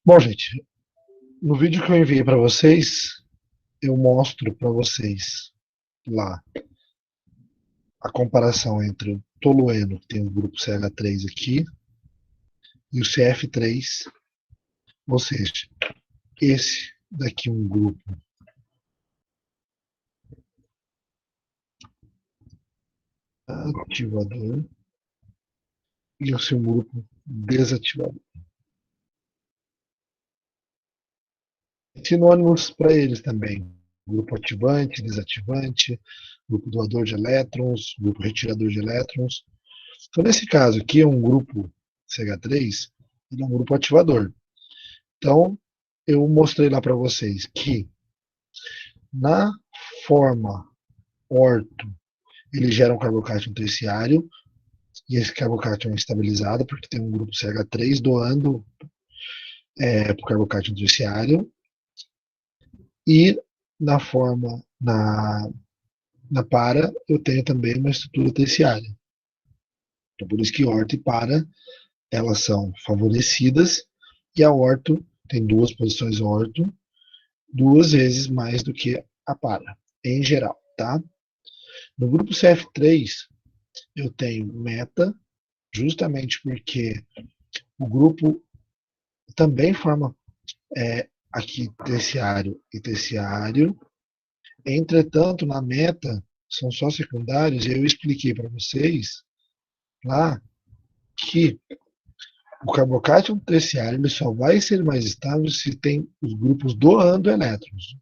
Bom, gente, no vídeo que eu enviei para vocês, eu mostro para vocês lá a comparação entre o tolueno, que tem o grupo CH3 aqui, e o CF3, ou seja, esse daqui é um grupo ativador e o seu grupo desativador. Sinônimos para eles também: grupo ativante, desativante, grupo doador de elétrons, grupo retirador de elétrons. Então, nesse caso aqui, é um grupo CH3, ele é um grupo ativador. Então, eu mostrei lá para vocês que na forma orto, ele gera um carbocátion terciário, e esse carbocátion é estabilizado, porque tem um grupo CH3 doando para o carbocátion terciário, e na forma, na para, eu tenho também uma estrutura terciária. Então, por isso que orto e para, elas são favorecidas, e a orto tem duas posições orto, duas vezes mais do que a para, em geral, tá? No grupo CF3, eu tenho meta, justamente porque o grupo também forma aqui terciário e terciário. Entretanto, na meta, são só secundários, e eu expliquei para vocês lá que o carbocátion terciário ele só vai ser mais estável se tem os grupos doando elétrons.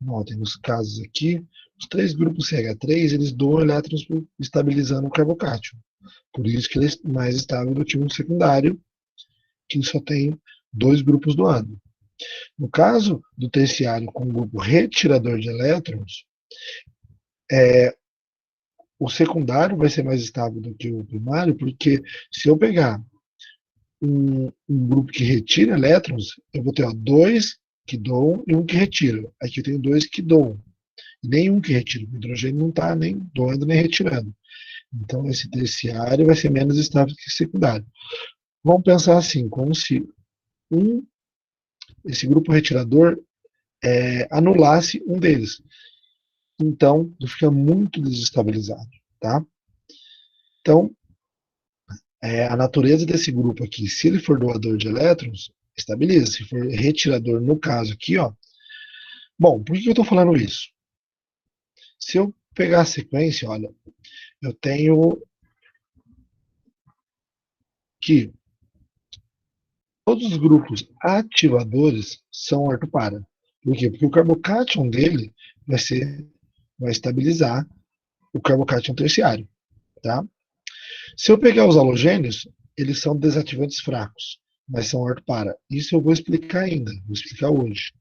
Notem, nos casos aqui, os três grupos CH3, eles doam elétrons estabilizando o carbocátion. Por isso que ele é mais estável do que um secundário, que só tem dois grupos doando. No caso do terciário com o grupo retirador de elétrons, o secundário vai ser mais estável do que o primário, porque se eu pegar um grupo que retira elétrons, eu vou ter dois que doam e um que retira. Aqui eu tenho dois que doam, e nenhum que retira. O hidrogênio não está nem doando nem retirando. Então, esse terciário vai ser menos estável que o secundário. Vamos pensar assim, como se um, esse grupo retirador anulasse um deles. Então, ele fica muito desestabilizado, tá? Então, a natureza desse grupo aqui, se ele for doador de elétrons, estabiliza. Se for retirador, no caso aqui, ó. Bom, por que eu estou falando isso? Se eu pegar a sequência, olha, eu tenho que todos os grupos ativadores são ortopara. Por quê? Porque o carbocátion dele vai estabilizar o carbocátion terciário, tá? Se eu pegar os halogênios, eles são desativantes fracos, mas são ortopara. Isso eu vou explicar ainda, vou explicar hoje.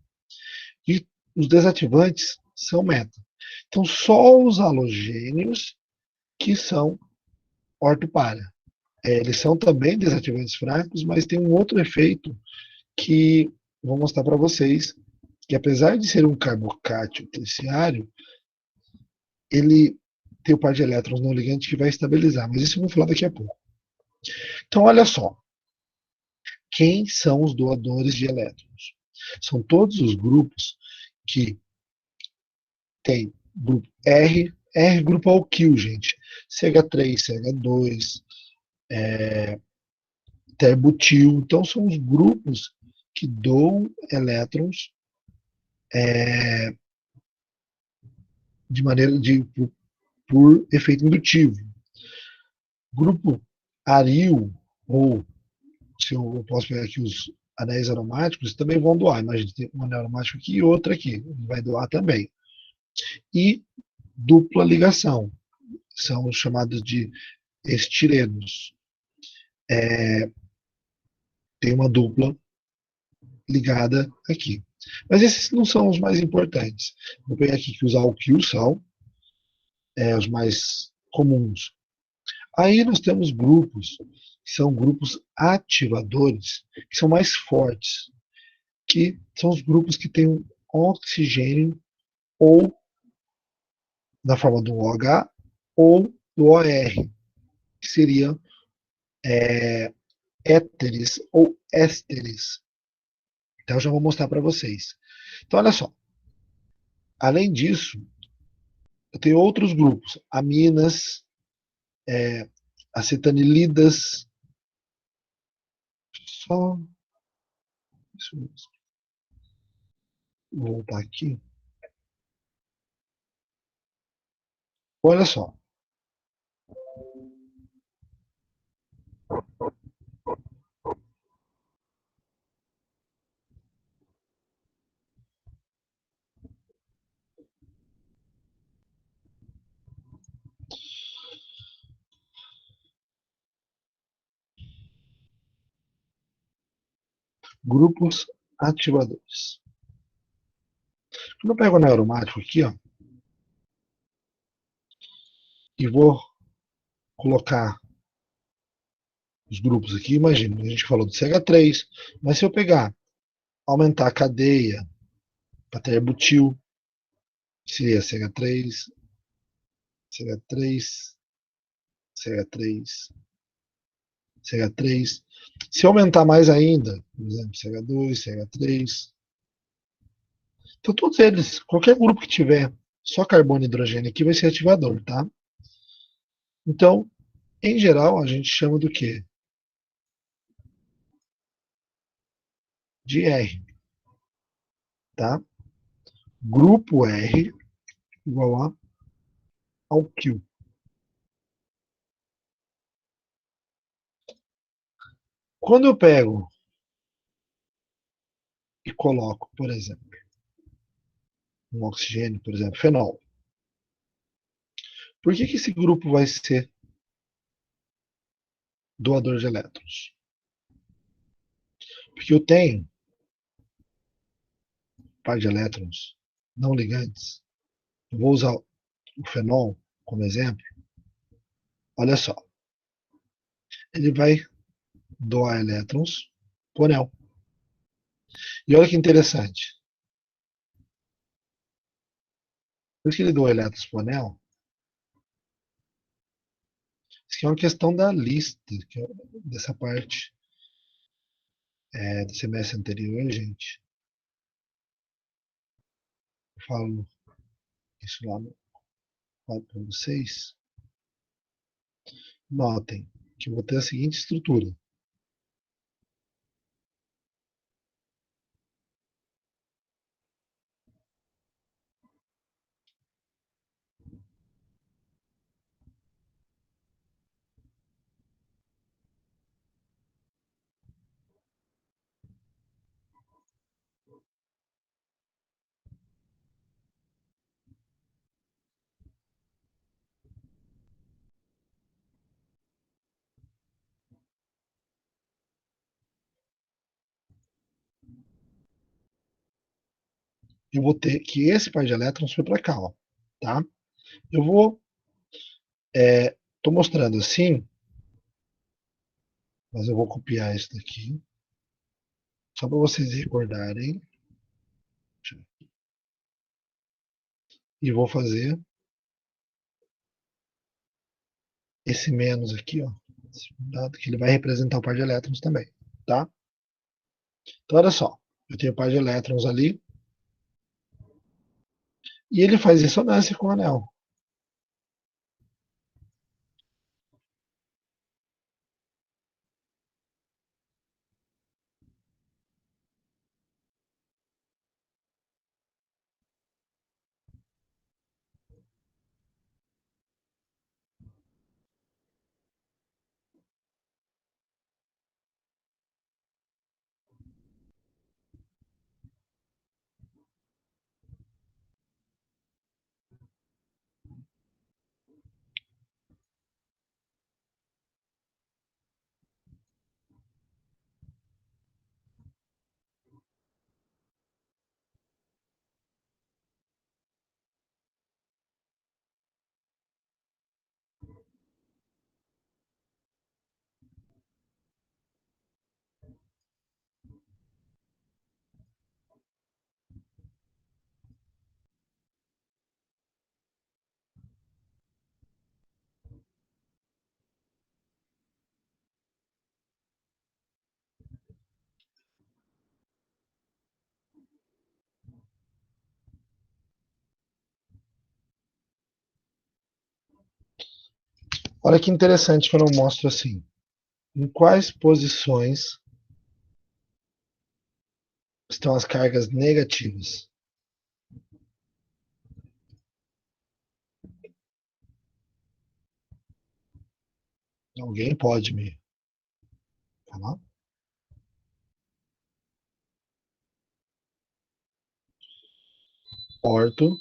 E os desativantes são meta. Então, só os halogênios que são ortopara. Eles são também desativantes fracos, mas tem um outro efeito que vou mostrar para vocês, que apesar de ser um carbocátio terciário, ele tem o par de elétrons não ligante que vai estabilizar, mas isso eu vou falar daqui a pouco. Então, olha só, quem são os doadores de elétrons? São todos os grupos que têm grupo R, R grupo alquil, gente, CH3, CH2, terbutil, então são os grupos que doam elétrons de maneira por efeito indutivo. Grupo aril, ou se eu posso pegar aqui os anéis aromáticos, também vão doar. Imagina, tem um anel aromático aqui e outro aqui, vai doar também. E dupla ligação, são os chamados de estirenos. Tem uma dupla ligada aqui. Mas esses não são os mais importantes. Vou pegar aqui que os alquils são os mais comuns. Aí nós temos grupos, que são grupos ativadores, que são mais fortes, que são os grupos que têm um oxigênio ou na forma do OH ou do OR, que seria éteres ou ésteres. Então eu já vou mostrar para vocês. Então olha só, além disso, eu tenho outros grupos, aminas, acetanilidas, só deixa eu voltar aqui. Olha só, grupos ativadores. Quando eu pego o neuromático aqui, ó, e vou colocar os grupos aqui, imagina, a gente falou do CH3, mas se eu pegar, aumentar a cadeia para ter butil, seria CH3, CH3, CH3, CH3. Se aumentar mais ainda, por exemplo, CH2, CH3. Então, todos eles, qualquer grupo que tiver só carbono e hidrogênio aqui vai ser ativador, tá? Então, em geral, a gente chama do quê? De R, tá? Grupo R igual a alquil. Quando eu pego e coloco, por exemplo, um oxigênio, por exemplo, fenol, por que esse grupo vai ser doador de elétrons? Porque eu tenho par de elétrons não ligantes. Eu vou usar o fenol como exemplo. Olha só, ele vai doar elétrons pro anel. E olha que interessante. Por que ele doa elétrons pro anel? Isso aqui é uma questão da lista, que é dessa parte do semestre anterior, gente. Eu falo isso lá para vocês. Notem que eu vou ter a seguinte estrutura. Eu vou ter que esse par de elétrons foi para cá, ó, tá? Eu vou, tô mostrando assim, mas eu vou copiar isso daqui, só para vocês recordarem. E vou fazer esse menos aqui, ó, que ele vai representar o par de elétrons também, tá? Então, olha só, eu tenho o par de elétrons ali, e ele faz ressonância com o anel. Olha que interessante quando eu mostro assim. Em quais posições estão as cargas negativas? Alguém pode me falar? Orto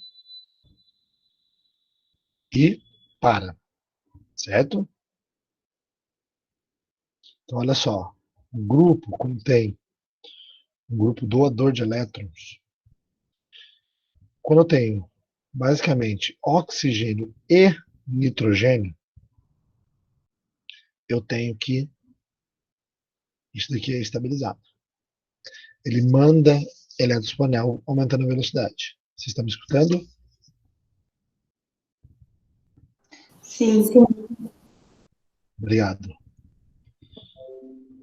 e para, certo? Então, olha só. Um grupo contém um grupo doador de elétrons. Quando eu tenho, basicamente, oxigênio e nitrogênio, eu tenho que isso daqui é estabilizado. Ele manda elétrons para o anel aumentando a velocidade. Vocês estão me escutando? Sim. Obrigado.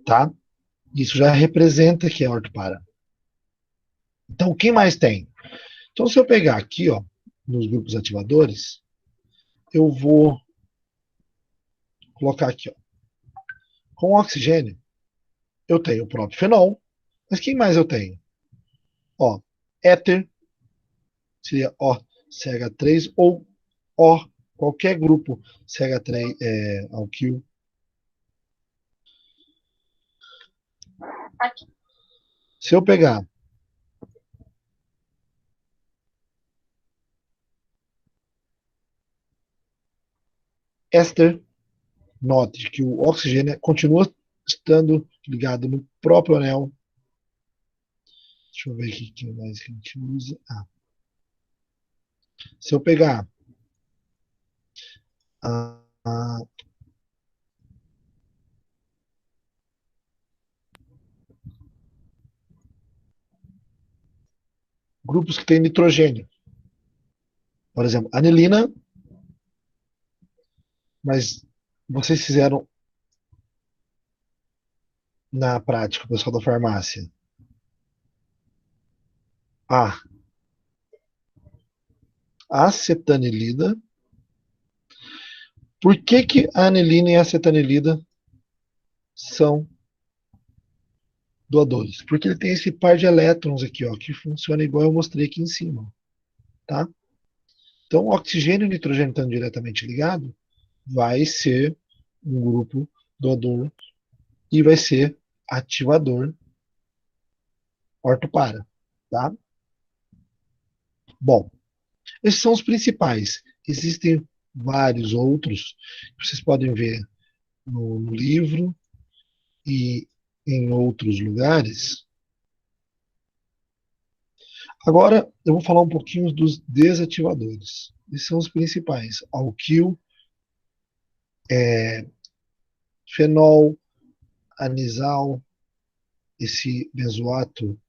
Tá? Isso já representa que é ortopara. Então, quem mais tem? Então, se eu pegar aqui, ó, nos grupos ativadores, eu vou colocar aqui, ó, com oxigênio, eu tenho o próprio fenol, mas quem mais eu tenho? Ó, éter, seria O, CH3, ou O, qualquer grupo CH3 alquil. Se eu pegar éster, note que o oxigênio continua estando ligado no próprio anel. Deixa eu ver aqui o que mais que a gente usa. Se eu pegar a grupos que têm nitrogênio, por exemplo, anilina, mas vocês fizeram na prática, o pessoal da farmácia, a acetanilida. Por que, que a anilina e a acetanilida são doadores? Porque ele tem esse par de elétrons aqui, ó, que funciona igual eu mostrei aqui em cima, tá? Então, oxigênio e nitrogênio estando diretamente ligados, vai ser um grupo doador e vai ser ativador ortopara, tá? Bom, esses são os principais. Existem vários outros que vocês podem ver no livro e em outros lugares. Agora eu vou falar um pouquinho dos desativadores. Esses são os principais: alquil, fenol, anisal, esse benzoato,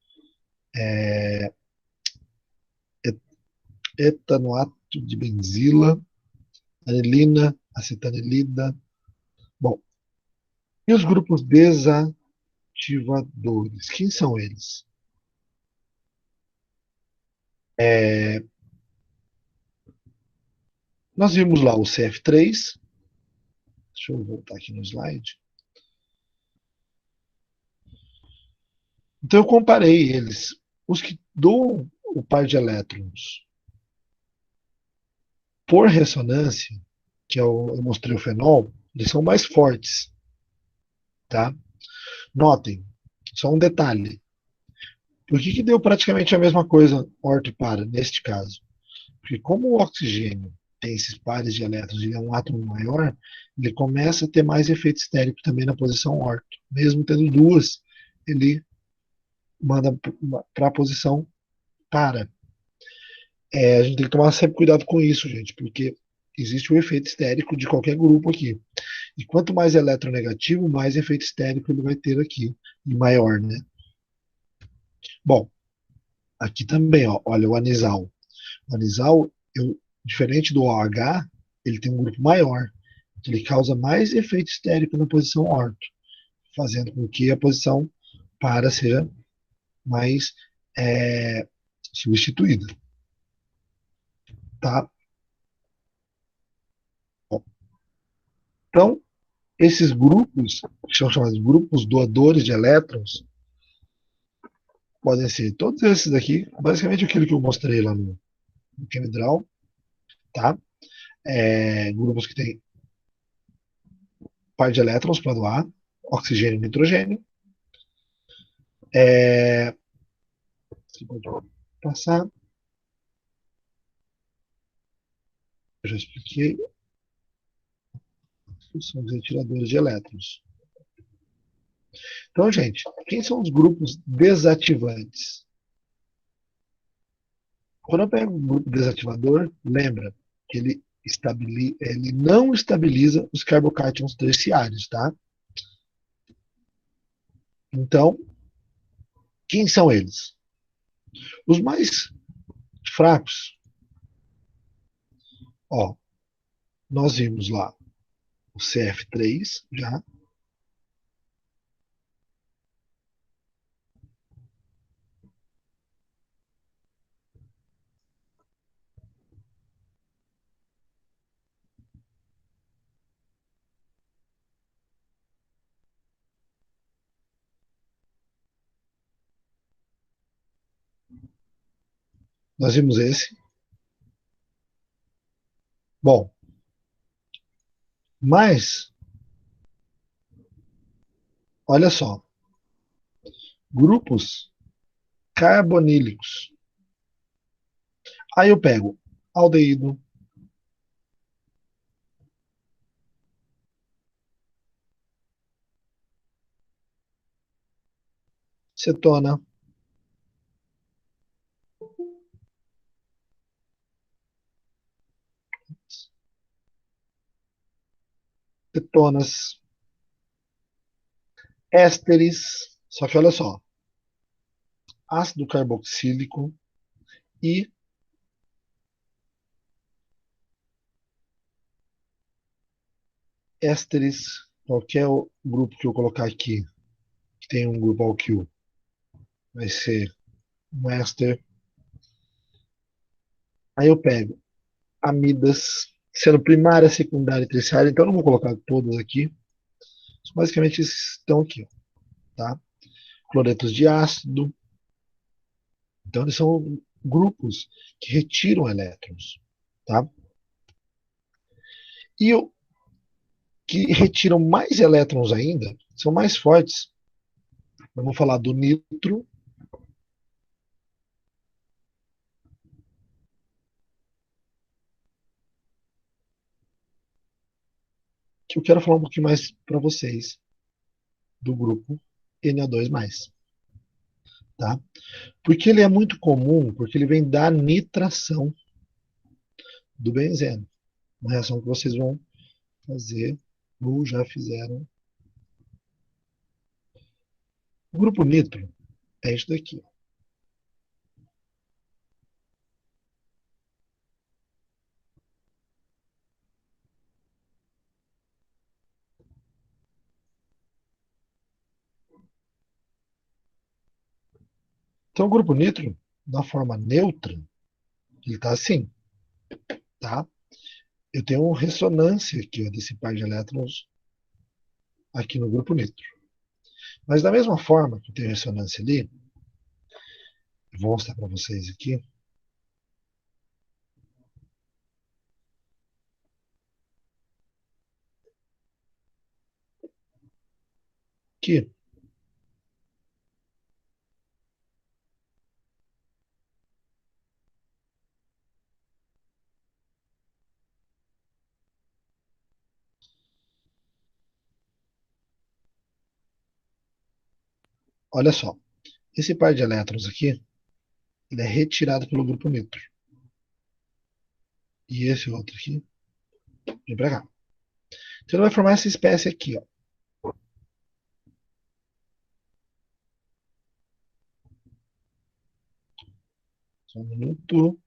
etanoato de benzila, anilina, acetanilida. Bom, e os grupos desativadores? Quem são eles? Nós vimos lá o CF3. Deixa eu voltar aqui no slide. Então eu comparei eles. Os que doam o par de elétrons por ressonância, que eu mostrei o fenol, eles são mais fortes, tá? Notem, só um detalhe. Por que, que deu praticamente a mesma coisa orto e para, neste caso? Porque como o oxigênio tem esses pares de elétrons e é um átomo maior, ele começa a ter mais efeito estérico também na posição orto. Mesmo tendo duas, ele manda para a posição para. A gente tem que tomar sempre cuidado com isso, gente, porque existe o efeito estérico de qualquer grupo aqui. E quanto mais eletronegativo, mais efeito estérico ele vai ter aqui, e maior, né? Bom, aqui também, ó, olha o anisal. O anisal, diferente do OH, ele tem um grupo maior. Ele causa mais efeito estérico na posição orto, fazendo com que a posição para seja mais substituída. Tá? Bom, Então, esses grupos, que são chamados grupos doadores de elétrons, podem ser todos esses daqui, basicamente aquilo que eu mostrei lá no ChemDraw, tá? Grupos que têm par de elétrons para doar, oxigênio e nitrogênio. Você pode passar. Eu já expliquei. São os retiradores de elétrons. Então, gente, quem são os grupos desativantes? Quando eu pego um grupo desativador, lembra que ele não estabiliza os carbocátions terciários, tá? Então, quem são eles? Os mais fracos. Ó, nós vimos lá o CF3 já. Nós vimos esse. Bom, mas, olha só, grupos carbonílicos. Aí eu pego aldeído, cetona, cetonas, ésteres, só que olha só, ácido carboxílico e ésteres, qualquer grupo que eu colocar aqui, que tem um grupo alquil, vai ser um éster. Aí eu pego amidas, sendo primária, secundária e terciária, então eu não vou colocar todas aqui, basicamente esses estão aqui, tá? Cloretos de ácido, então eles são grupos que retiram elétrons, tá? E o que retiram mais elétrons ainda, são mais fortes. Vamos falar do nitro, que eu quero falar um pouquinho mais para vocês do grupo Na2+, tá? Porque ele é muito comum, porque ele vem da nitração do benzeno, uma reação que vocês vão fazer ou já fizeram. O grupo nitro é isso daqui. Então, o grupo nitro, na forma neutra, ele está assim, tá? Eu tenho uma ressonância aqui ó, desse par de elétrons aqui no grupo nitro. Mas da mesma forma que eu tenho ressonância ali, eu vou mostrar para vocês aqui. Que, olha só, esse par de elétrons aqui, ele é retirado pelo grupo nitro. E esse outro aqui, vem para cá. Então ele vai formar essa espécie aqui, ó. Só um minuto.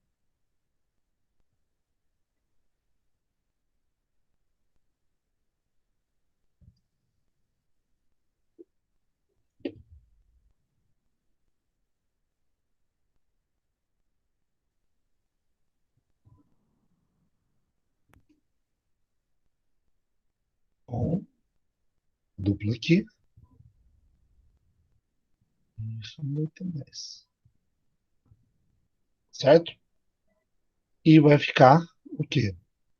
dupla aqui. Isso muito mais. Certo? E vai ficar o quê?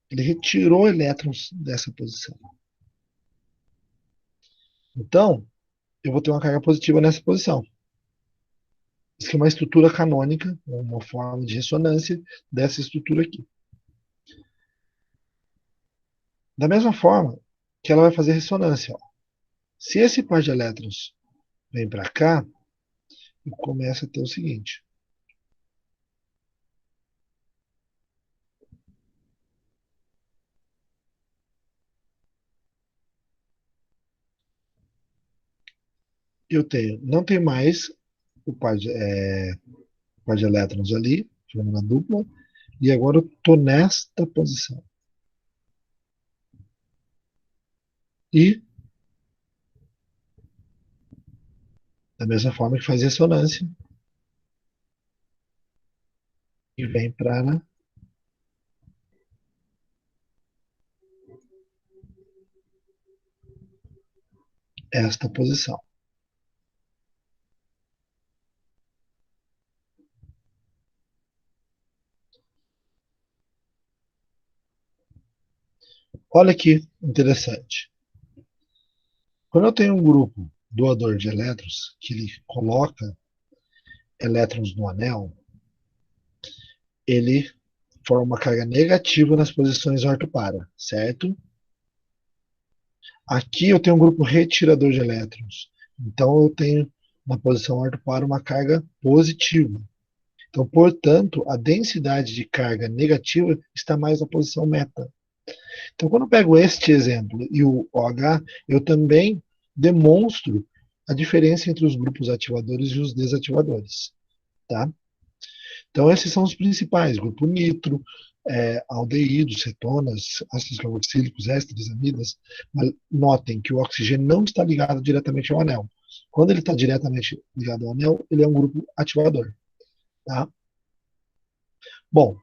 Ele retirou elétrons dessa posição. Então, eu vou ter uma carga positiva nessa posição. Isso aqui é uma estrutura canônica, uma forma de ressonância dessa estrutura aqui. Da mesma forma que ela vai fazer ressonância. Ó. Se esse par de elétrons vem para cá, eu começo a ter o seguinte. Eu tenho, não tem mais o par de elétrons ali, formando a dupla, e agora eu estou nesta posição. E, da mesma forma que faz ressonância, e vem para esta posição. Olha que interessante. Quando eu tenho um grupo doador de elétrons, que ele coloca elétrons no anel, ele forma uma carga negativa nas posições ortopara, certo? Aqui eu tenho um grupo retirador de elétrons. Então eu tenho na posição ortopara uma carga positiva. Então, portanto, a densidade de carga negativa está mais na posição meta. Então, quando eu pego este exemplo e o OH, eu também demonstro a diferença entre os grupos ativadores e os desativadores. Tá? Então, esses são os principais: grupo nitro, aldeídos, cetonas, ácidos carboxílicos, ésteres, amidas. Mas notem que o oxigênio não está ligado diretamente ao anel. Quando ele está diretamente ligado ao anel, ele é um grupo ativador. Tá? Bom,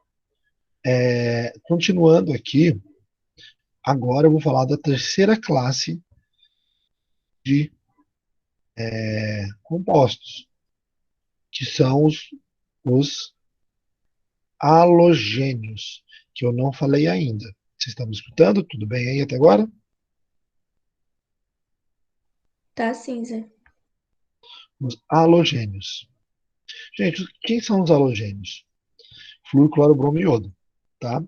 continuando aqui, agora eu vou falar da terceira classe de compostos, que são os halogênios, que eu não falei ainda. Vocês estão me escutando? Tudo bem aí até agora? Tá sim, Zé. Os halogênios. Gente, quem são os halogênios? Flúor, cloro, bromo e iodo. Tá?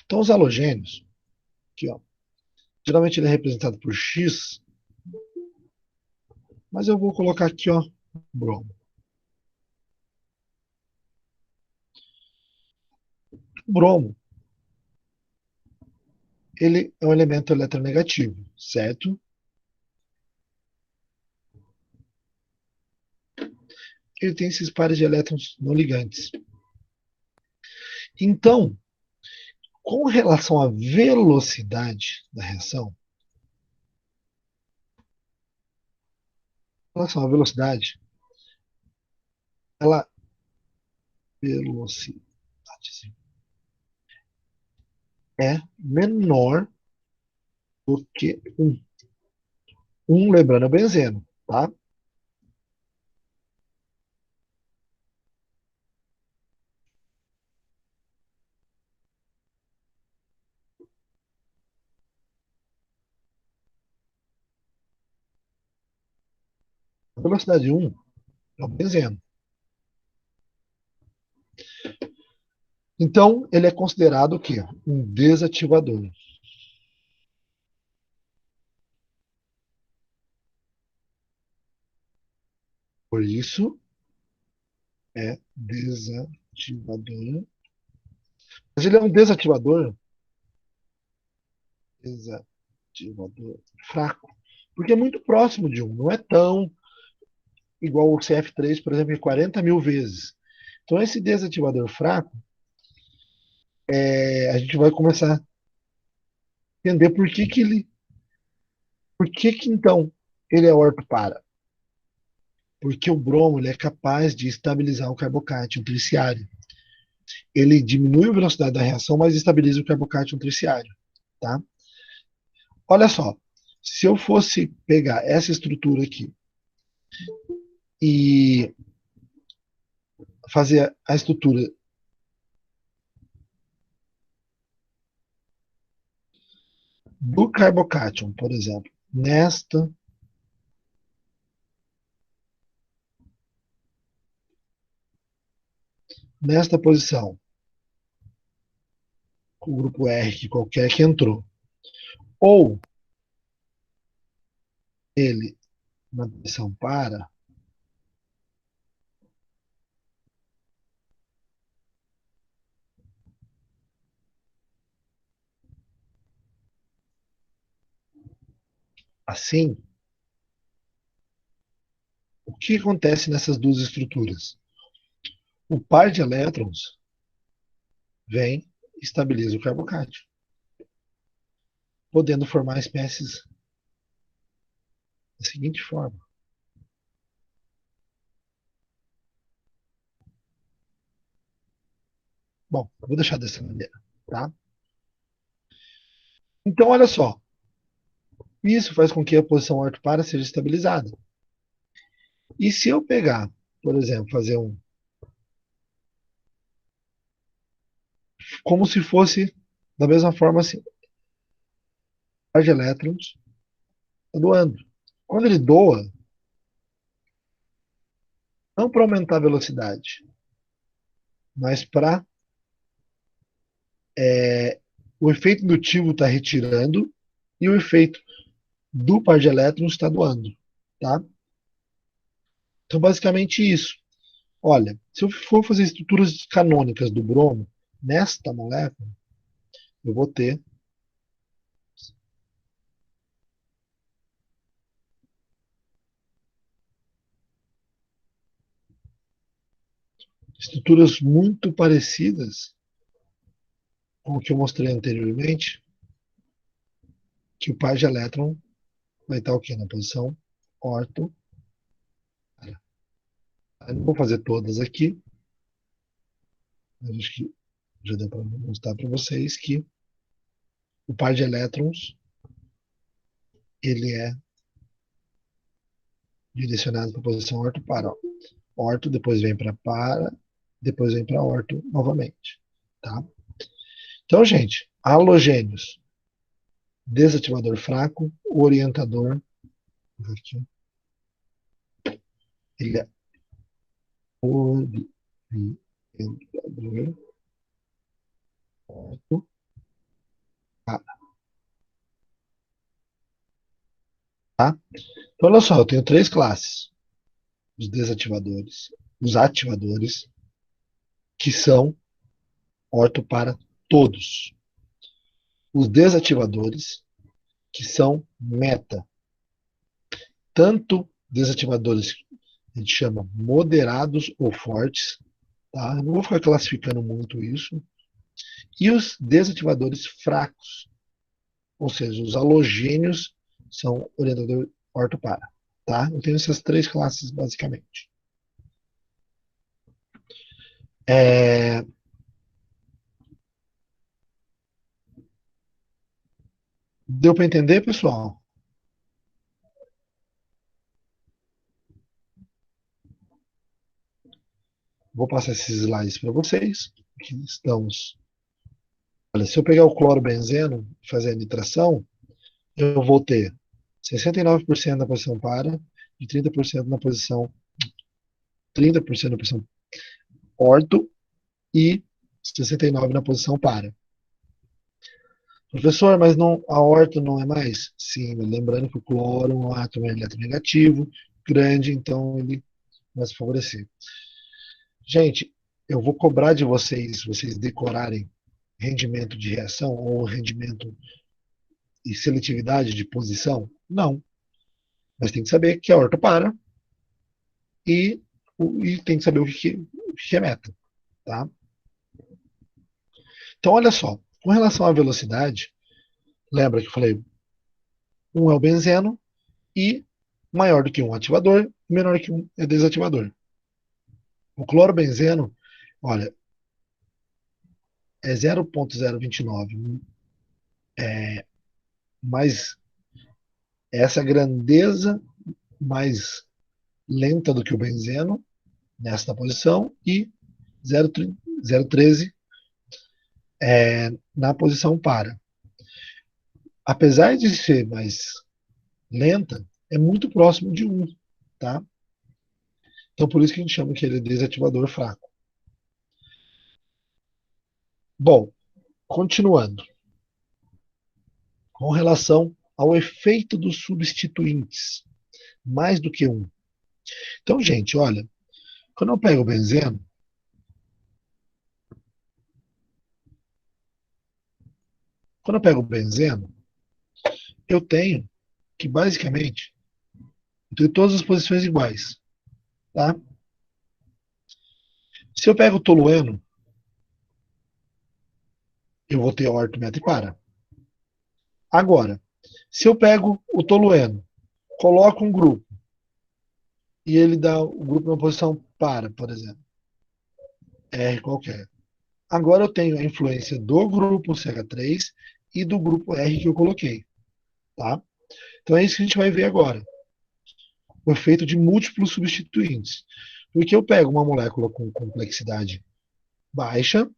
Então, os halogênios, aqui, ó, geralmente ele é representado por X, mas eu vou colocar aqui, ó, bromo. O bromo, ele é um elemento eletronegativo, certo? Ele tem esses pares de elétrons não ligantes. Então, com relação à velocidade da reação, com relação à velocidade, ela velocidade é menor do que 1. 1 lembrando é benzeno, tá? A velocidade 1 é o benzeno. Então, ele é considerado o quê? Um desativador. Por isso, é desativador. Mas ele é um desativador fraco, porque é muito próximo de 1. Não é tão igual o CF3, por exemplo, em 40 mil vezes. Então, esse desativador fraco, a gente vai começar a entender por que então ele é ortopara. Porque o bromo ele é capaz de estabilizar o carbocátion terciário. Ele diminui a velocidade da reação, mas estabiliza o carbocátion terciário. Tá? Olha só, Se eu fosse pegar essa estrutura aqui e fazer a estrutura do carbocátion, por exemplo, nesta posição, o grupo R, que qualquer que entrou, ou ele na posição para, assim, o que acontece nessas duas estruturas? O par de elétrons vem e estabiliza o carbocátion, podendo formar espécies da seguinte forma. Bom, eu vou deixar dessa maneira, tá? Então, olha só, isso faz com que a posição ortopara seja estabilizada. E se eu pegar, por exemplo, fazer como se fosse da mesma forma assim, par de elétrons doando. Quando ele doa, não para aumentar a velocidade, mas para o efeito indutivo está retirando e o efeito do par de elétrons está doando, tá? Então, basicamente isso. Olha, se eu for fazer estruturas canônicas do bromo nesta molécula, eu vou ter estruturas muito parecidas com o que eu mostrei anteriormente, que o par de elétron vai estar o quê? Na posição orto. Eu não vou fazer todas aqui, mas acho que já deu para mostrar para vocês que o par de elétrons ele é direcionado para a posição orto para. Orto, depois vem para, depois vem para orto novamente. Tá? Então, gente, halogênios, desativador fraco, orientador, aqui, ele é orientador orto para. Tá? Então, olha só, eu tenho três classes. Os desativadores, os ativadores, que são orto para todos. Os desativadores, que são meta. Tanto desativadores que a gente chama moderados ou fortes, tá? Não vou ficar classificando muito isso. E os desativadores fracos, ou seja, os halogênios são orientador orto-para. Tá? Eu tenho essas três classes, basicamente. É... Deu para entender, pessoal? Vou passar esses slides para vocês. Aqui estamos. Olha, se eu pegar o clorobenzeno e fazer a nitração, eu vou ter 69% na posição para e 30% na posição 30% na posição orto e 69% na posição para. Professor, mas não, a orto não é mais? Sim, lembrando que o cloro é um átomo eletronegativo, grande, então ele vai se favorecer. Gente, eu vou cobrar de vocês, vocês decorarem rendimento de reação ou rendimento e seletividade de posição? Não. Mas tem que saber que a orto para e, e tem que saber o que é meta. Tá? Então, olha só, com relação à velocidade, lembra que eu falei, um é o benzeno e maior do que um ativador, menor que um é desativador. O clorobenzeno, olha, é 0,029 mais essa grandeza mais lenta do que o benzeno, nesta posição, e 0,13 na posição para. Apesar de ser mais lenta, é muito próximo de 1, tá? Então, por isso que a gente chama que ele é desativador fraco. Bom, continuando. Com relação ao efeito dos substituintes, mais do que um. Então, gente, olha, quando eu pego o benzeno, eu tenho que, basicamente, ter todas as posições iguais, tá? Se eu pego o tolueno, eu vou ter orto, meta e para. Agora, se eu pego o tolueno, coloco um grupo, e ele dá o grupo na posição para, por exemplo, R qualquer. Agora eu tenho a influência do grupo CH3 e do grupo R que eu coloquei, tá? Então é isso que a gente vai ver agora. O efeito de múltiplos substituintes. Porque eu pego uma molécula com complexidade baixa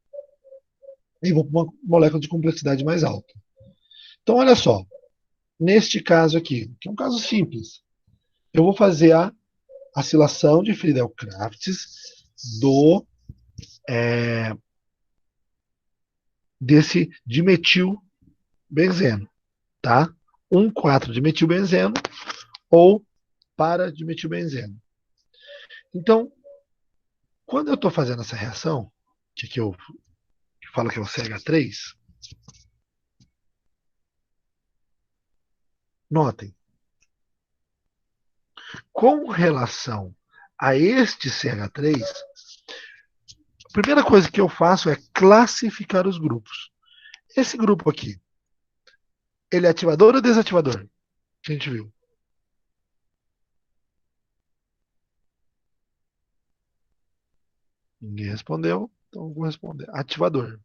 e vou para uma molécula de complexidade mais alta. Então, olha só. Neste caso aqui, que é um caso simples, eu vou fazer a acilação de Friedel-Crafts desse dimetilbenzeno, tá? 1,4-dimetilbenzeno ou para-dimetilbenzeno. Então, quando eu estou fazendo essa reação, que eu falo que é o CH3, notem, com relação a este CH3, a primeira coisa que eu faço é classificar os grupos. Esse grupo aqui, ele é ativador ou desativador? Que a gente viu. Ninguém respondeu, então eu vou responder. Ativador.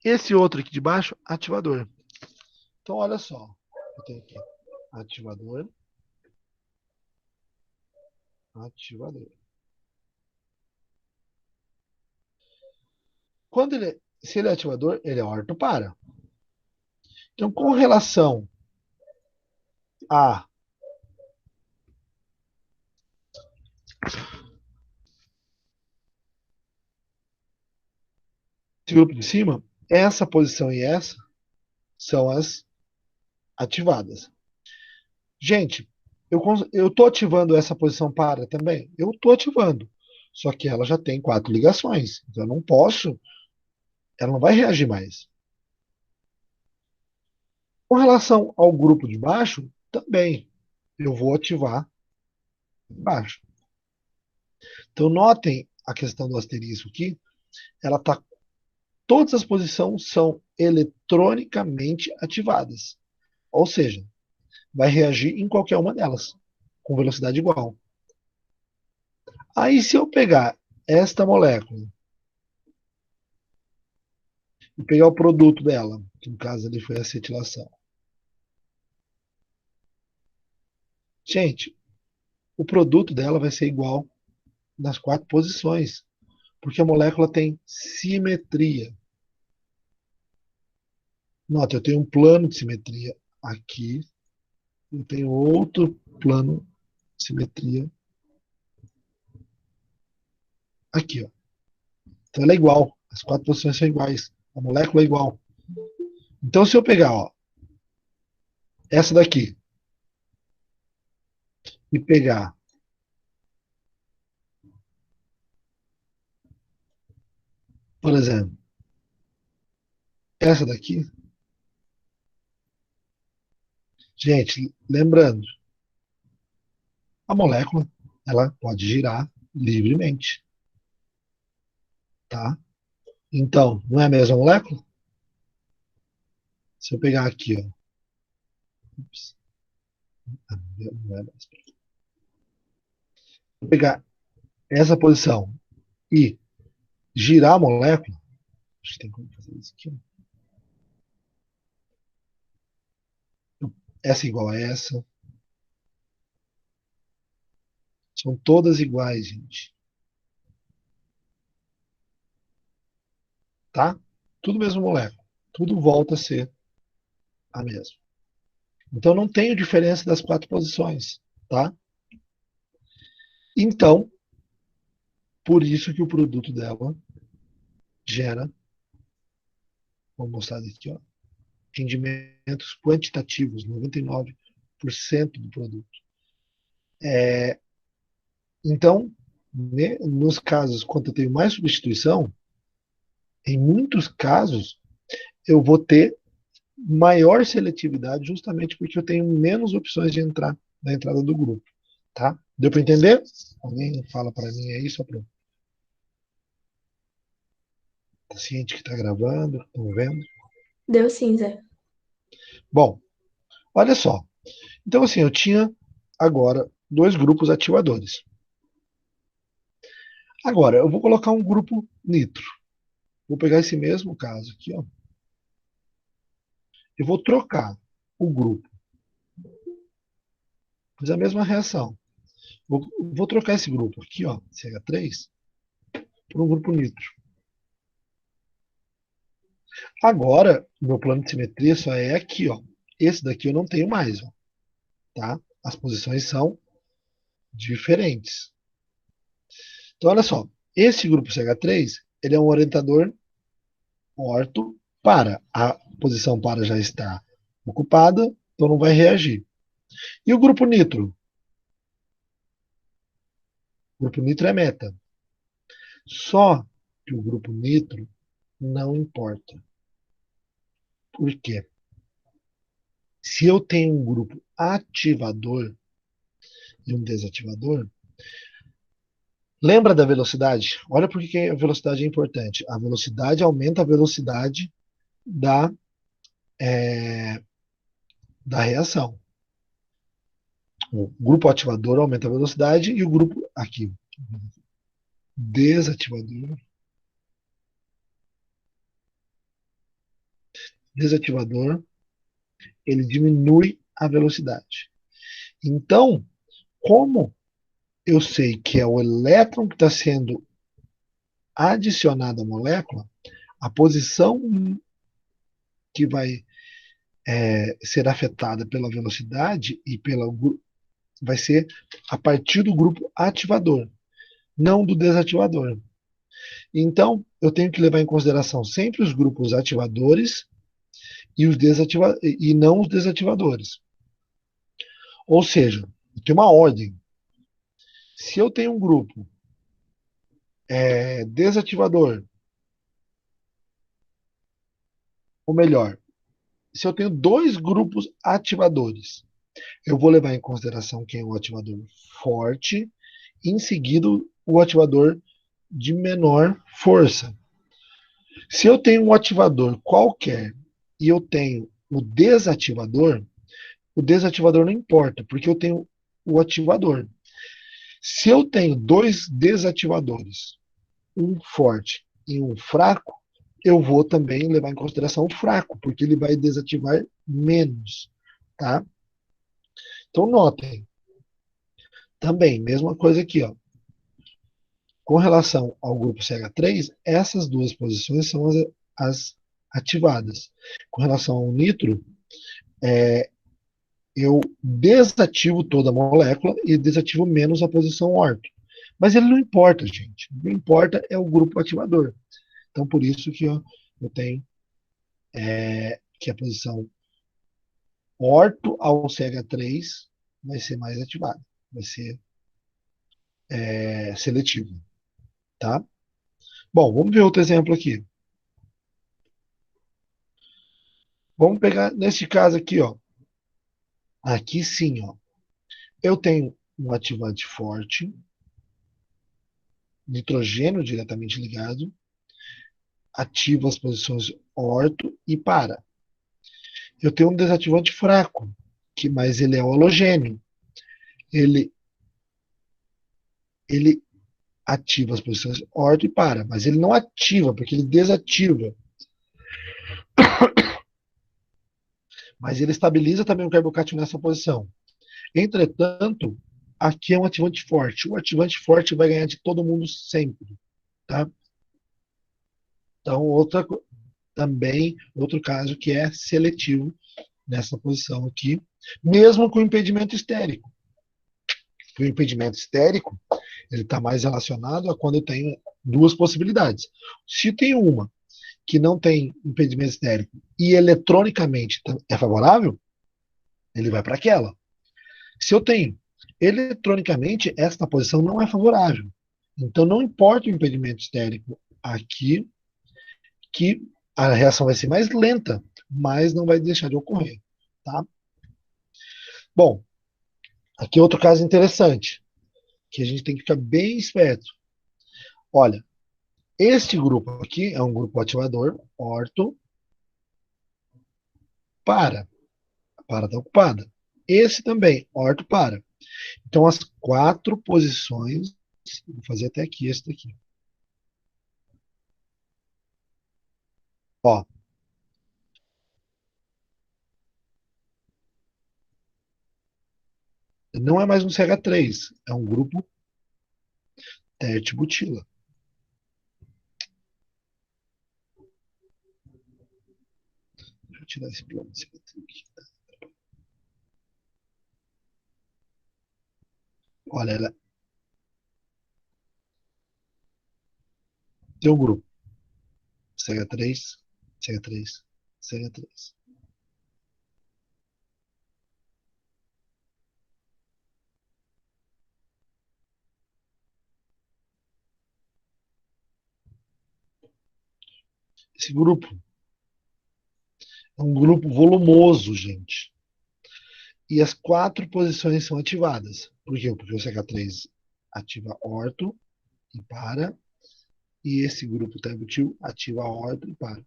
Esse outro aqui de baixo, ativador. Então, olha só. Eu tenho aqui ativador, ativador. Se ele é ativador, ele é ortopara. Então, com relação a esse grupo de cima, essa posição e essa são as ativadas. Gente, eu estou ativando essa posição para também? Eu estou ativando. Só que ela já tem 4 ligações. Então eu não posso, ela não vai reagir mais. Com relação ao grupo de baixo, também eu vou ativar baixo. Então notem a questão do asterisco aqui, ela tá, todas as posições são eletronicamente ativadas. Ou seja, vai reagir em qualquer uma delas, com velocidade igual. Aí se eu pegar esta molécula e pegar o produto dela, que no caso ali foi a acetilação. Gente, o produto dela vai ser igual nas 4 posições, porque a molécula tem simetria. Nota, eu tenho um plano de simetria aqui, eu tenho outro plano de simetria aqui, ó. Então ela é igual, as 4 posições são iguais, a molécula é igual. Então se eu pegar, ó, essa daqui e pegar por exemplo, essa daqui, gente, lembrando, a molécula ela pode girar livremente, tá? Então, não é a mesma molécula? Se eu pegar aqui, ó, ups, não é mais. Se eu pegar essa posição e girar a molécula, acho que tem como fazer isso aqui, ó. essa igual a essa. São todas iguais, gente. Tá? Tudo mesmo molécula. Tudo volta a ser a mesma. Então não tenho diferença das 4 posições, tá? Então, por isso que o produto dela gera, vou mostrar aqui, ó, rendimentos quantitativos, 99% do produto. Então, nos casos, quando eu tenho mais substituição, em muitos casos, eu vou ter maior seletividade justamente porque eu tenho menos opções de entrar na entrada do grupo. Tá? Deu para entender? Alguém fala para mim aí só para tá ciente que está gravando, estão vendo? Deu sim, Zé. Bom, olha só. Então, assim, eu tinha agora 2 grupos ativadores. Agora, eu vou colocar um grupo nitro. Vou pegar esse mesmo caso aqui, ó. Eu vou trocar o grupo. Fiz a mesma reação. Vou trocar esse grupo aqui, ó, CH3, por um grupo nitro. Agora, o meu plano de simetria só é aqui, ó. Esse daqui eu não tenho mais, ó, tá? As posições são diferentes. Então, olha só. Esse grupo CH3, ele é um orientador orto para. A posição para já está ocupada, então não vai reagir. E o grupo nitro? O grupo nitro é meta. Só que o grupo nitro não importa. Por quê? Se eu tenho um grupo ativador e um desativador, lembra da velocidade? Olha por que a velocidade é importante. A velocidade aumenta a velocidade da, é, da reação. O grupo ativador aumenta a velocidade e o grupo aqui desativador, ele diminui a velocidade. Então, como eu sei que é o elétron que está sendo adicionado à molécula, a posição que vai ser afetada pela velocidade e vai ser a partir do grupo ativador, não do desativador. Então, eu tenho que levar em consideração sempre os grupos ativadores e não os desativadores. Ou seja, tem uma ordem. Se eu tenho um grupo desativador, ou melhor, se eu tenho 2 grupos ativadores, eu vou levar em consideração quem é o ativador forte, e em seguida o ativador de menor força. Se eu tenho um ativador qualquer e eu tenho o desativador não importa, porque eu tenho o ativador. Se eu tenho 2 desativadores, um forte e um fraco, eu vou também levar em consideração o fraco, porque ele vai desativar menos, tá? Então notem, também, mesma coisa aqui, ó. Com relação ao grupo CH3, essas 2 posições são as ativadas. Com relação ao nitro, eu desativo toda a molécula e desativo menos a posição orto. Mas ele não importa, gente. O que importa é o grupo ativador. Então, por isso que eu tenho que a posição orto ao CH3 vai ser mais ativada, vai ser seletiva, tá? Bom, vamos ver outro exemplo aqui. Vamos pegar nesse caso aqui, ó. Aqui sim, ó. Eu tenho um ativante forte, nitrogênio diretamente ligado, ativa as posições orto e para. Eu tenho um desativante fraco, mas ele é halogênio. Ele, ele ativa as posições orto e para, mas ele não ativa, porque ele desativa. Mas ele estabiliza também o carbocátion nessa posição. Entretanto, aqui é um ativante forte. O ativante forte vai ganhar de todo mundo sempre. Tá? Então, também outro caso que é seletivo nessa posição aqui, mesmo com impedimento estérico. O impedimento estérico ele está mais relacionado a quando eu tenho duas possibilidades. Se tem uma que não tem impedimento estérico e eletronicamente é favorável, ele vai para aquela. Se eu tenho eletronicamente, esta posição não é favorável. Então, não importa o impedimento estérico aqui, que a reação vai ser mais lenta, mas não vai deixar de ocorrer. Tá? Bom, aqui é outro caso interessante, que a gente tem que ficar bem esperto. Olha, este grupo aqui é um grupo ativador, orto, para está ocupada. Esse também, orto, para. Então, as quatro posições, vou fazer até aqui, esse daqui. Ó, não é mais um CH3, é um grupo tertibutila. Deixa eu tirar esse plano de aqui. Olha, ela tem um grupo CH3, CH3, CH3. Esse grupo é um grupo volumoso, gente. E as quatro posições são ativadas. Por quê? Porque o CH3 ativa orto e para, e esse grupo terbutil ativa orto e para.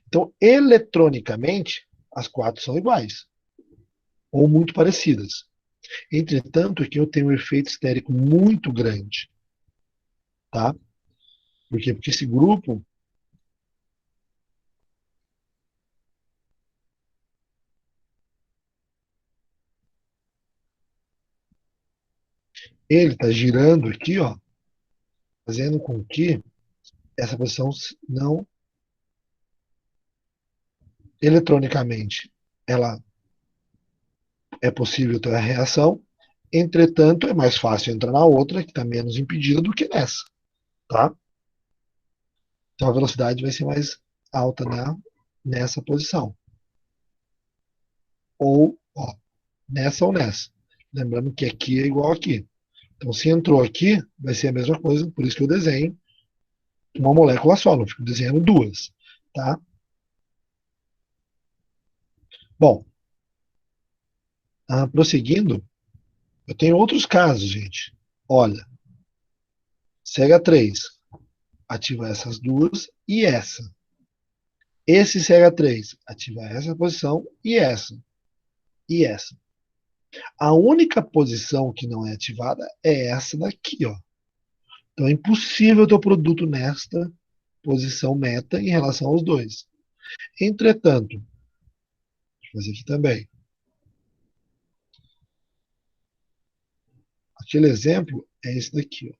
Então, eletronicamente, as quatro são iguais, ou muito parecidas. Entretanto, aqui eu tenho um efeito estérico muito grande. Tá? Por quê? Porque esse grupo ele está girando aqui, ó, fazendo com que essa posição não eletronicamente ela é possível ter a reação, entretanto é mais fácil entrar na outra que está menos impedida do que nessa, tá? Então a velocidade vai ser mais alta nessa posição, ó, nessa ou nessa. Lembrando que aqui é igual aqui. Então se entrou aqui, vai ser a mesma coisa, por isso que eu desenho uma molécula só, não fico desenhando duas, tá? Bom, prosseguindo, eu tenho outros casos, gente. Olha, CH3 ativa essas duas e essa. Esse CH3 ativa essa posição e essa. E essa. A única posição que não é ativada é essa daqui, ó. Então é impossível ter o produto nesta posição meta em relação aos dois. Entretanto, deixa eu fazer aqui também. Aquele exemplo é esse daqui, ó.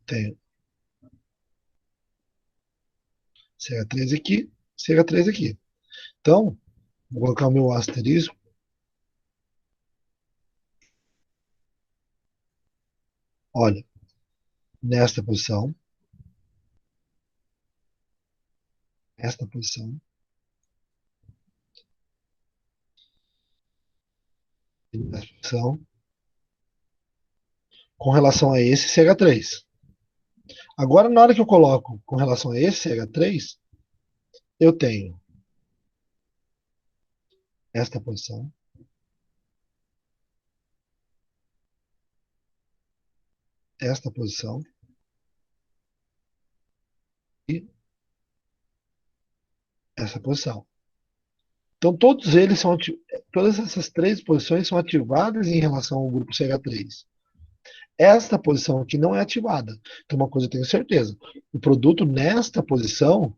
Tenho CH3 aqui, CH3 aqui. Então, vou colocar o meu asterisco. Olha, nesta posição, esta posição, nesta posição, com relação a esse CH3. Agora, na hora que eu coloco com relação a esse CH3, eu tenho esta posição, esta posição e essa posição. Então, todas essas três posições são ativadas em relação ao grupo CH3. Esta posição aqui não é ativada. Então, uma coisa eu tenho certeza: o produto nesta posição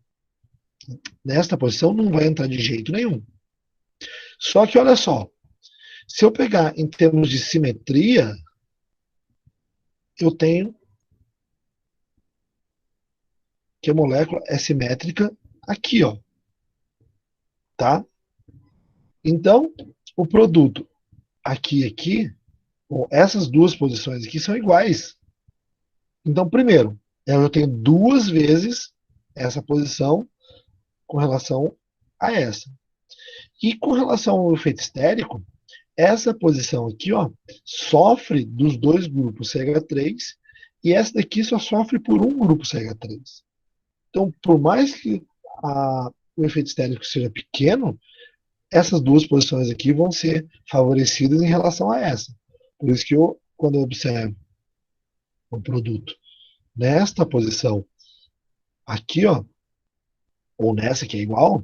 Nesta posição não vai entrar de jeito nenhum. Só que olha só, se eu pegar em termos de simetria, eu tenho que a molécula é simétrica aqui, ó, tá? Então, o produto aqui e aqui, bom, essas duas posições aqui são iguais. Então, primeiro, eu tenho duas vezes essa posição com relação a essa. E com relação ao efeito estérico, essa posição aqui, ó, sofre dos dois grupos CH3 e essa daqui só sofre por um grupo CH3. Então, por mais que o efeito estérico seja pequeno, essas duas posições aqui vão ser favorecidas em relação a essa. Por isso que quando eu observo o produto nesta posição aqui, ó, ou nessa que é igual,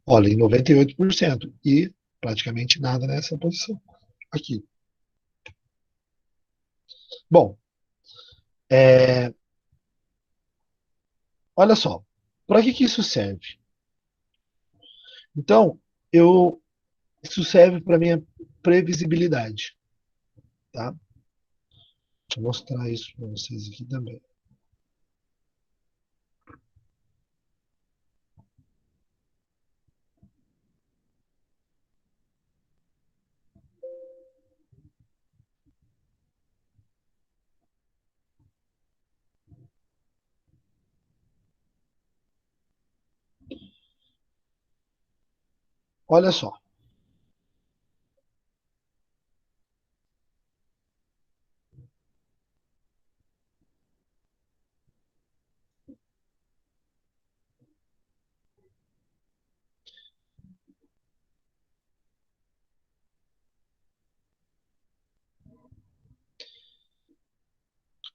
olha, em 98% e praticamente nada nessa posição aqui. Bom, olha só, para que isso serve? Então, isso serve para minha previsibilidade, tá? Deixa eu mostrar isso para vocês aqui também. Olha só.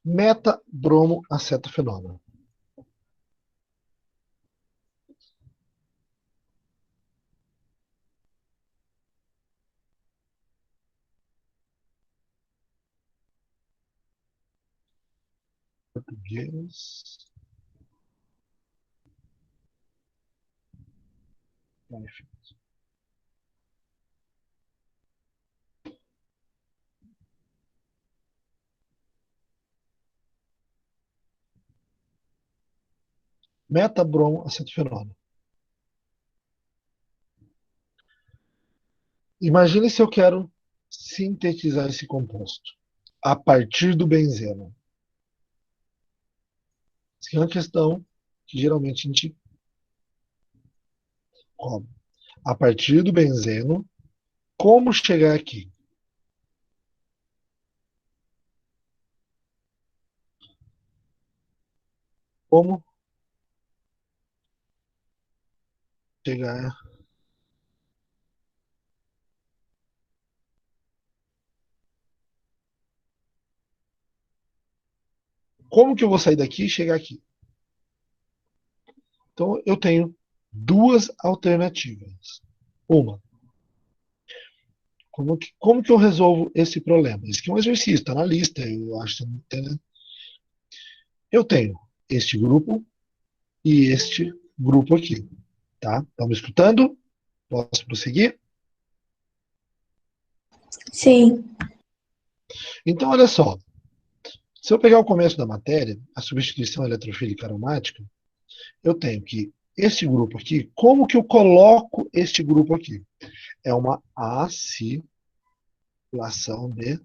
Meta-bromo-acetafenona. Português. Meta-bromo-acetafenona. Imagine se eu quero sintetizar esse composto a partir do benzeno. Essa é uma questão que geralmente a gente cobra. A partir do benzeno, como chegar aqui? Como chegar? Como que eu vou sair daqui e chegar aqui? Então, eu tenho duas alternativas. Uma, como que eu resolvo esse problema? Isso aqui é um exercício, está na lista, eu acho. Né? Eu tenho este grupo e este grupo aqui. Tá? Estão me escutando? Posso prosseguir? Sim. Então, olha só. Se eu pegar o começo da matéria, a substituição eletrofílica aromática, eu tenho que este grupo aqui, como que eu coloco este grupo aqui? É uma acilação de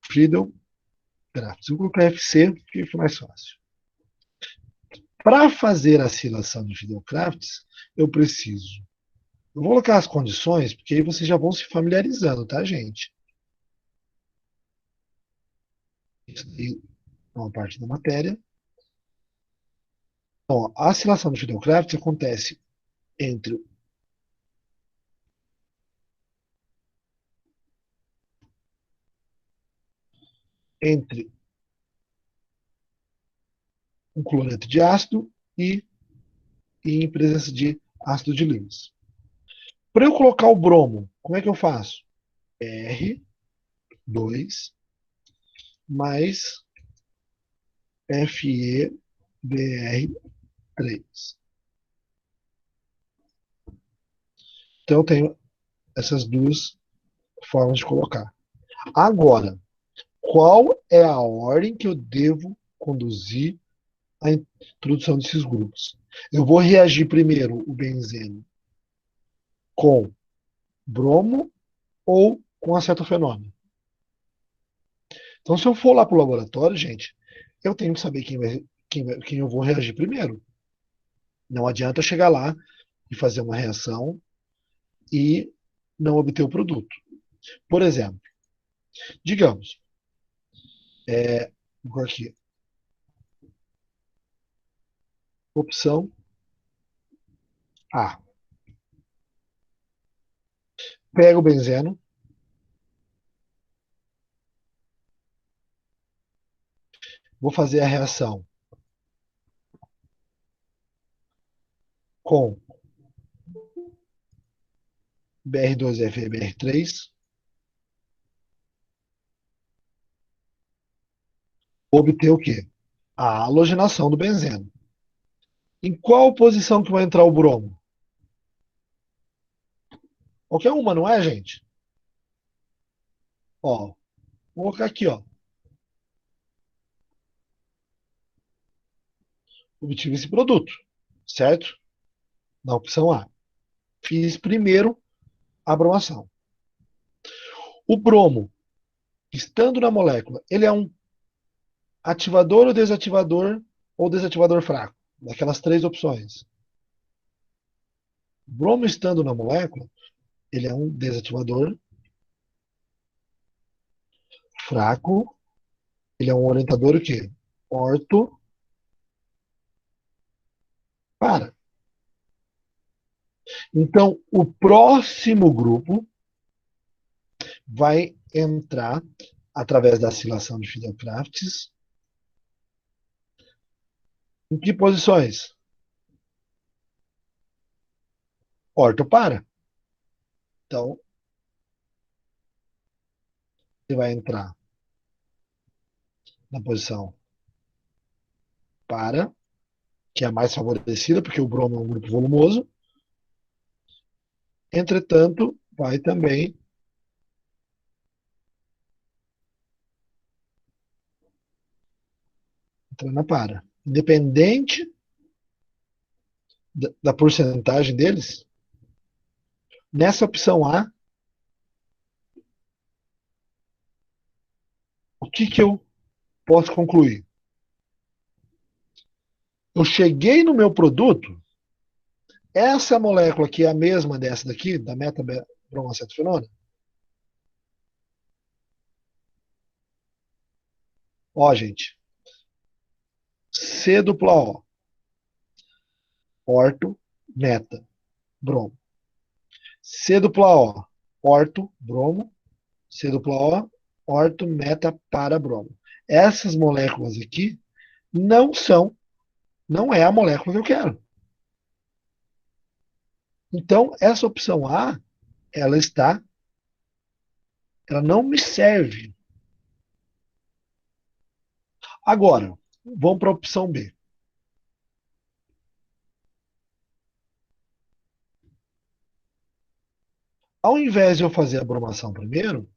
Friedel Crafts. Eu vou colocar FC, porque fica mais fácil. Para fazer a acilação de Friedel Crafts, eu preciso. Eu vou colocar as condições, porque aí vocês já vão se familiarizando, tá, gente? Isso aí é uma parte da matéria. Então, a acilação de Friedel Crafts acontece entre entre um cloreto de ácido e em presença de ácido de Lewis. Para eu colocar o bromo, como é que eu faço? R2 mais FeBr3. Então eu tenho essas duas formas de colocar. Agora, qual é a ordem que eu devo conduzir a introdução desses grupos? Eu vou reagir primeiro o benzeno com bromo ou com acetofenômeno. Então, se eu for lá para o laboratório, gente, eu tenho que saber quem eu vou reagir primeiro. Não adianta eu chegar lá e fazer uma reação e não obter o produto. Por exemplo, digamos, vou aqui, opção A. Pego o benzeno, vou fazer a reação com Br2F e Br3, vou obter o quê? A halogenação do benzeno. Em qual posição que vai entrar o bromo? Qualquer uma, não é, gente? Ó, vou colocar aqui, ó. Obtive esse produto, certo? Na opção A. Fiz primeiro a bromação. O bromo, estando na molécula, ele é um ativador ou desativador fraco? Daquelas três opções. O bromo estando na molécula, ele é um desativador fraco. Ele é um orientador o quê? Orto para. Então, o próximo grupo vai entrar através da acilação de Fidel-Crafts. Em que posições? Orto para. Então, ele vai entrar na posição para, que é a mais favorecida, porque o bromo é um grupo volumoso. Entretanto, vai também entrar na para. Independente da porcentagem deles, nessa opção A, o que eu posso concluir? Eu cheguei no meu produto, essa molécula aqui é a mesma dessa daqui, da metabromoacetofenona. Ó, gente, C dupla O, orto, meta, bromo. C dupla O, orto, bromo. C dupla O, orto, meta, para, bromo. Essas moléculas aqui não é a molécula que eu quero. Então, essa opção A, ela está, ela não me serve. Agora, vamos para a opção B. Ao invés de eu fazer a bromação primeiro,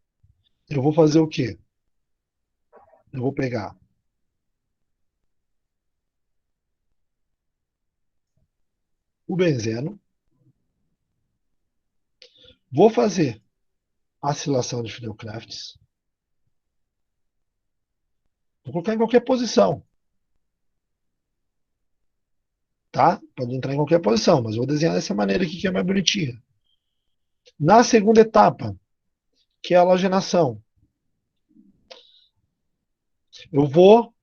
eu vou fazer o quê? Eu vou pegar o benzeno, vou fazer a acilação de Fidel-Crafts, vou colocar em qualquer posição, tá? Pode entrar em qualquer posição, mas vou desenhar dessa maneira aqui que é mais bonitinha. Na segunda etapa, que é a halogenação, eu vou,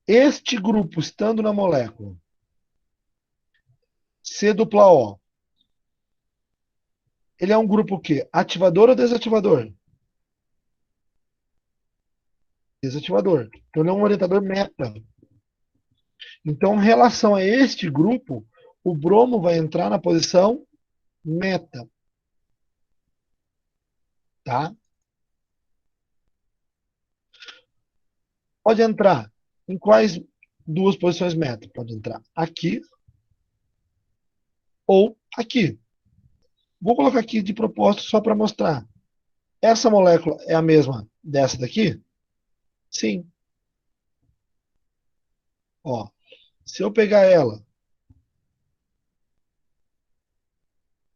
este grupo estando na molécula, C dupla O, ele é um grupo o quê? Ativador ou desativador? Desativador. Então ele é um orientador meta. Então, em relação a este grupo, o bromo vai entrar na posição meta, tá? Pode entrar em quais duas posições meta? Pode entrar aqui ou aqui. Vou colocar aqui de propósito só para mostrar. Essa molécula é a mesma dessa daqui? Sim. Ó, se eu pegar ela,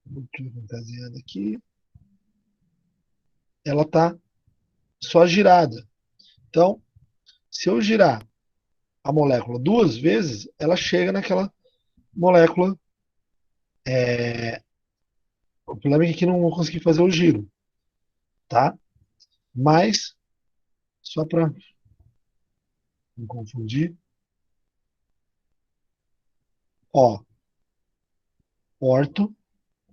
vou desenhando aqui, ela está só girada. Então, se eu girar a molécula duas vezes, ela chega naquela molécula. O problema é que aqui não vou conseguir fazer o giro, tá? Mas, só para não confundir, ó, orto,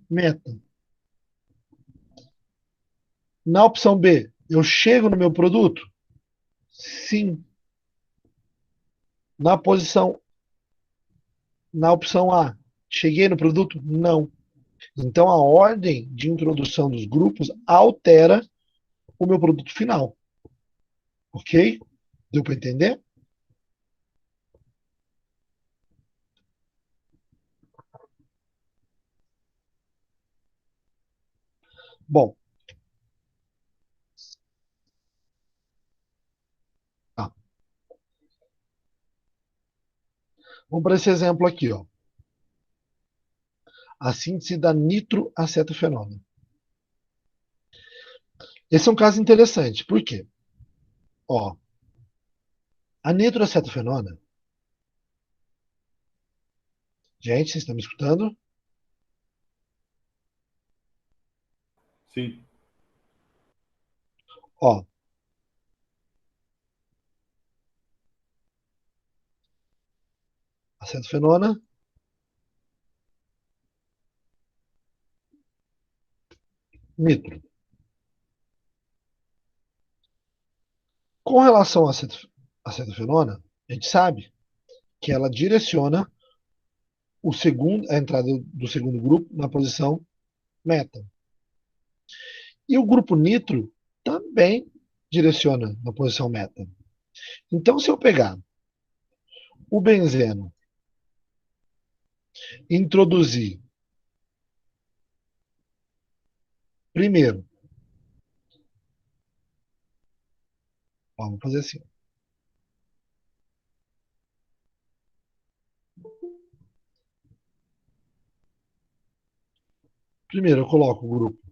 meta. Na opção B, eu chego no meu produto? Sim. Na posição, na opção A, cheguei no produto? Não. Então, a ordem de introdução dos grupos altera o meu produto final. Ok? Deu para entender? Bom, tá. Vamos para esse exemplo aqui, ó. A síntese da nitroacetofenona. Esse é um caso interessante. Por quê? Ó, a nitroacetofenona, gente, vocês estão me escutando? Sim. Ó, acetofenona, nitro. Com relação à acetofenona, a gente sabe que ela direciona a entrada do segundo grupo na posição meta. E o grupo nitro também direciona na posição meta. Então, se eu pegar o benzeno e introduzir primeiro, ó, vamos fazer assim. Primeiro eu coloco o grupo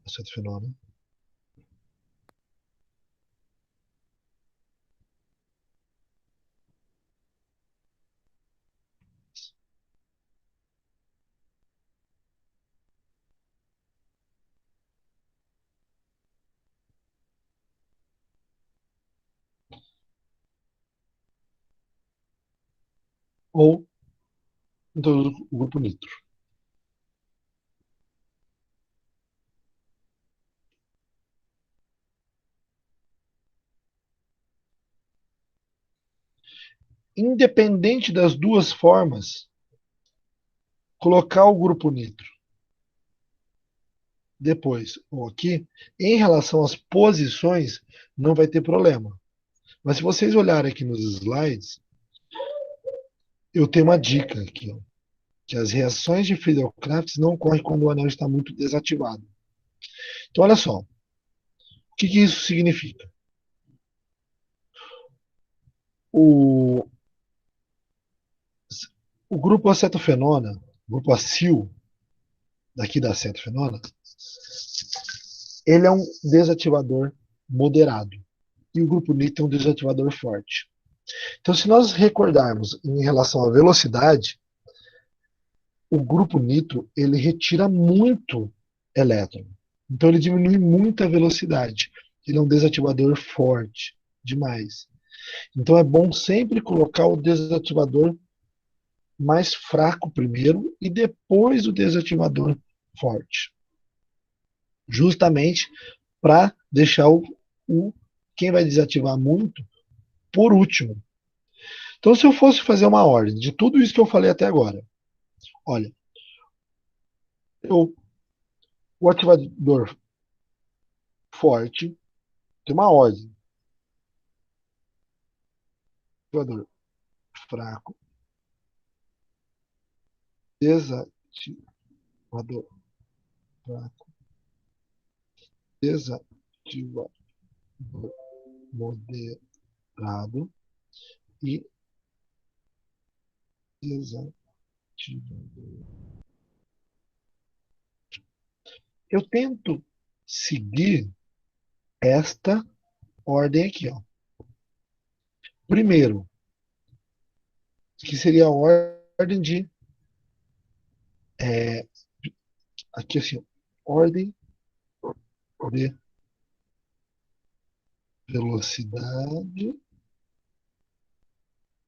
acetofenona. Ou introduzo o grupo nitro. Independente das duas formas, colocar o grupo nitro depois ou aqui, em relação às posições, não vai ter problema. Mas se vocês olharem aqui nos slides, eu tenho uma dica aqui, ó, que as reações de Friedel-Crafts não ocorrem quando o anel está muito desativado. Então, olha só, o que isso significa? O, o grupo acetofenona, o grupo acil, daqui da acetofenona, ele é um desativador moderado. E o grupo nitro é um desativador forte. Então, se nós recordarmos em relação à velocidade, o grupo nitro ele retira muito elétron. Então, ele diminui muito a velocidade. Ele é um desativador forte demais. Então, é bom sempre colocar o desativador mais fraco primeiro e depois o desativador forte. Justamente para deixar quem vai desativar muito por último. Então, se eu fosse fazer uma ordem de tudo isso que eu falei até agora, olha, o ativador forte tem uma ordem. Ativador fraco, fraco, desativador moderado e desativador. Eu tento seguir esta ordem aqui, ó. Primeiro, que seria a ordem de aqui assim, ordem de velocidade,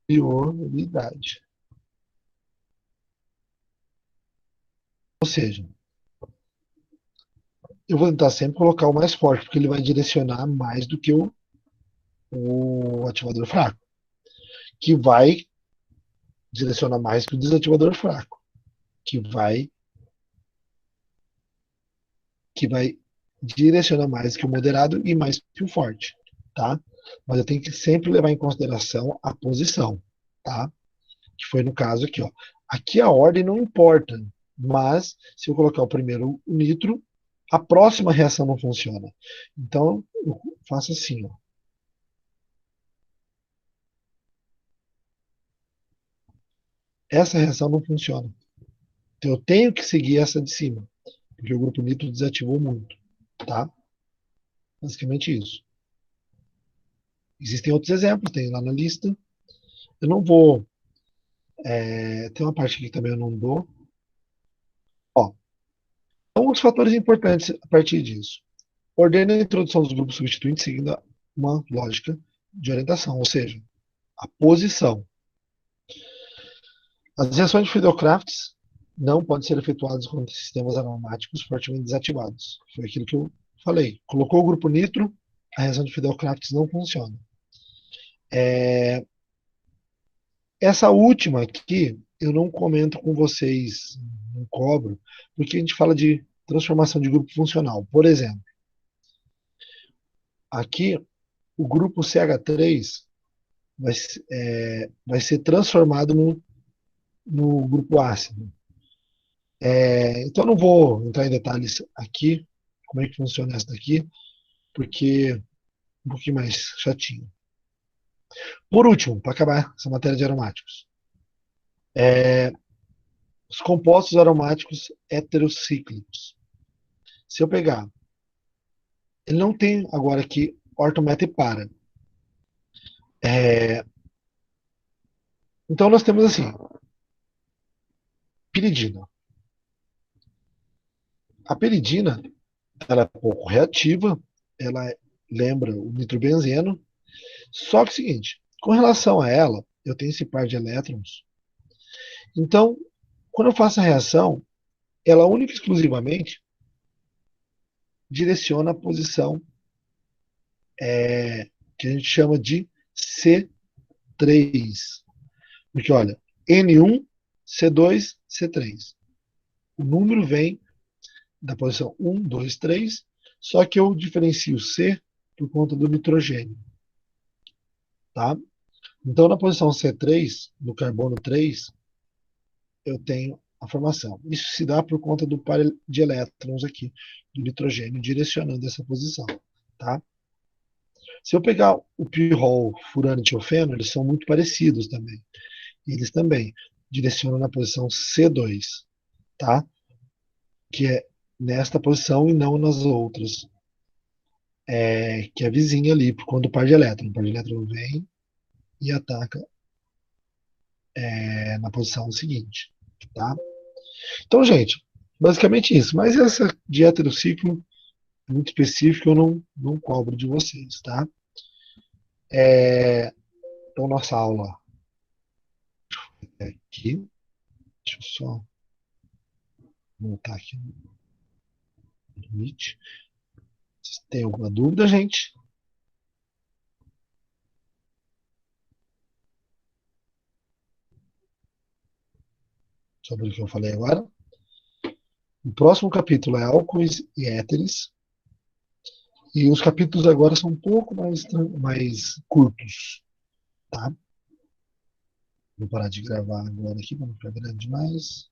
prioridade. Ou seja, eu vou tentar sempre colocar o mais forte, porque ele vai direcionar mais do que o ativador fraco, que vai direcionar mais que o desativador fraco, que vai direcionar mais que o moderado e mais que o forte, tá? Mas eu tenho que sempre levar em consideração a posição, tá? Que foi no caso aqui, ó. Aqui a ordem não importa, mas se eu colocar o primeiro o nitro, a próxima reação não funciona. Então, eu faço assim, ó. Essa reação não funciona. Então, eu tenho que seguir essa de cima, porque o grupo nitro desativou muito, tá? Basicamente isso. Existem outros exemplos, tem lá na lista. Eu não vou. Tem uma parte aqui que também eu não dou. Ó, alguns fatores importantes a partir disso. Ordene a introdução dos grupos substituintes seguindo uma lógica de orientação, ou seja, a posição. As reações de Friedel-Crafts não podem ser efetuadas com sistemas aromáticos fortemente desativados. Foi aquilo que eu falei. Colocou o grupo nitro, a reação de Friedel-Crafts não funciona. Essa última aqui, eu não comento com vocês, não cobro, porque a gente fala de transformação de grupo funcional. Por exemplo, aqui o grupo CH3 vai ser transformado no grupo ácido. Então eu não vou entrar em detalhes aqui, como é que funciona essa daqui, porque é um pouquinho mais chatinho. Por último, para acabar essa matéria de aromáticos, os compostos aromáticos heterocíclicos. Se eu pegar, ele não tem agora aqui ortometa e para. Então nós temos assim, piridina. A piridina, ela é pouco reativa, ela lembra o nitrobenzeno, só que é o seguinte, com relação a ela, eu tenho esse par de elétrons. Então, quando eu faço a reação, ela única e exclusivamente direciona a posição que a gente chama de C3. Porque, olha, N1, C2, C3. O número vem da posição 1, 2, 3, só que eu diferencio C por conta do nitrogênio. Tá? Então, na posição C3, no carbono 3, eu tenho a formação. Isso se dá por conta do par de elétrons aqui, do nitrogênio, direcionando essa posição. Tá? Se eu pegar o pirrol, furano e tiofeno, eles são muito parecidos também. Eles também direcionam na posição C2, tá? Que é nesta posição e não nas outras. Que é vizinha ali, por conta do par de elétron. O par de elétron vem e ataca na posição seguinte, tá? Então, gente, basicamente isso. Mas essa de heterociclo é muito específica, eu não cobro de vocês, tá? Então, nossa aula é aqui. Deixa eu só voltar aqui no Meet. Se tem alguma dúvida, gente? Sobre o que eu falei agora. O próximo capítulo é álcoois e éteres. E os capítulos agora são um pouco mais curtos, tá? Vou parar de gravar agora aqui, para não ficar grande demais.